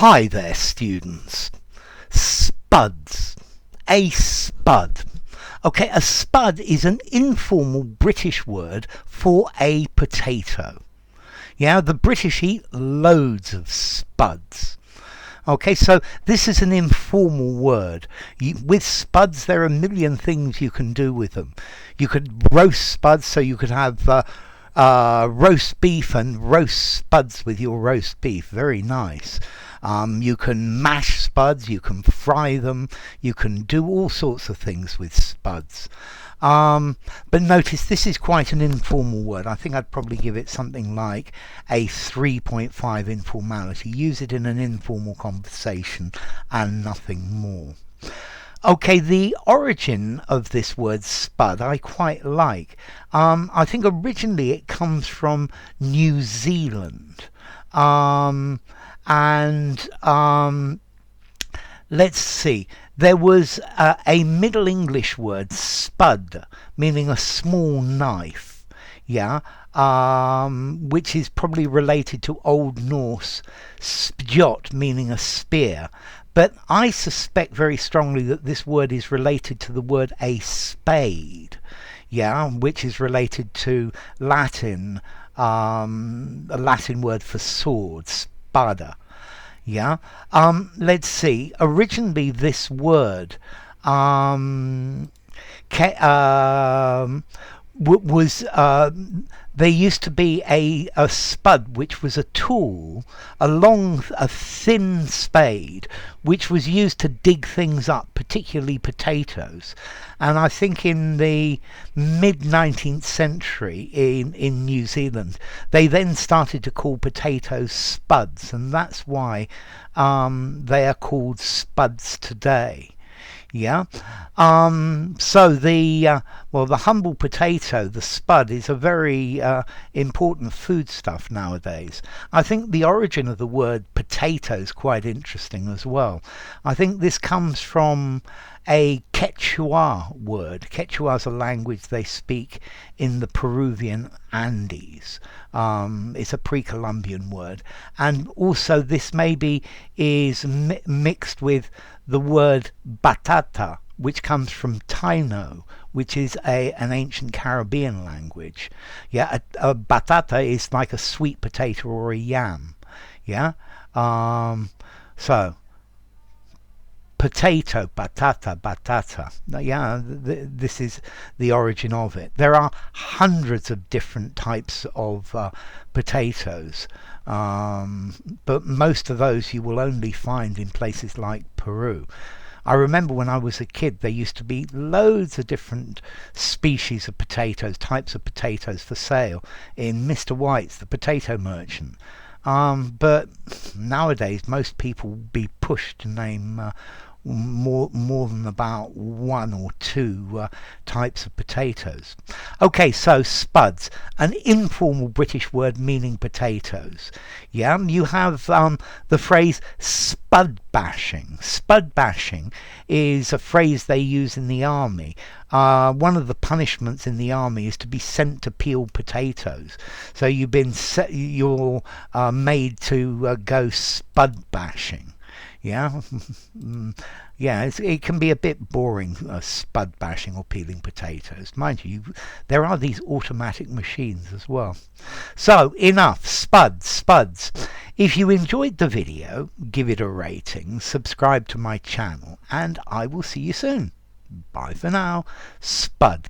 Hi there, students. Spuds. A spud. Okay, a spud is an informal British word for a potato. Yeah, the British eat loads of spuds. Okay, so this is an informal word. With spuds, there are a million things you can do with them. You could roast spuds, so you could have roast beef and roast spuds with your roast beef. Very nice. You can mash spuds, you can fry them, you can do all sorts of things with spuds. But notice this is quite an informal word. I think I'd probably give it something like a 3.5 informality. Use it in an informal conversation and nothing more. Okay, the origin of this word spud I quite like. I think originally it comes from New Zealand. Let's see. There was a Middle English word, spud, meaning a small knife. Yeah, which is probably related to Old Norse spjot, meaning a spear. But I suspect very strongly that this word is related to the word a spade, yeah, which is related to Latin, a Latin word for sword, spada. Yeah. Let's see. Originally, this word was there used to be a spud, which was a tool, a thin spade, which was used to dig things up, particularly potatoes. And I think in the mid-19th century in New Zealand, they then started to call potatoes spuds, and that's why they are called spuds today. Yeah. So the humble potato, the spud, is a very important foodstuff nowadays. I think the origin of the word potato is quite interesting as well. I think this comes from a Quechua word. Quechua is a language they speak in the Peruvian Andes. It's a pre-Columbian word, and also this maybe is mixed with the word batata, which comes from Taino, which is an ancient Caribbean language. Yeah, a batata is like a sweet potato or a yam. Yeah, so potato, batata. Yeah, this is the origin of it. There are hundreds of different types of potatoes, but most of those you will only find in places like Peru. I remember when I was a kid, there used to be loads of different species of potatoes, types of potatoes for sale in Mr. White's, the potato merchant. But nowadays, most people will be pushed to name more than about one or two types of potatoes. Okay, so spuds, an informal British word meaning potatoes. Yeah, you have the phrase spud bashing. Spud bashing is a phrase they use in the army. One of the punishments in the army is to be sent to peel potatoes. So you're made to go spud bashing. Yeah, yeah, it can be a bit boring, spud bashing or peeling potatoes. Mind you, there are these automatic machines as well. So, enough. Spuds. If you enjoyed the video, give it a rating, subscribe to my channel, and I will see you soon. Bye for now. Spuds.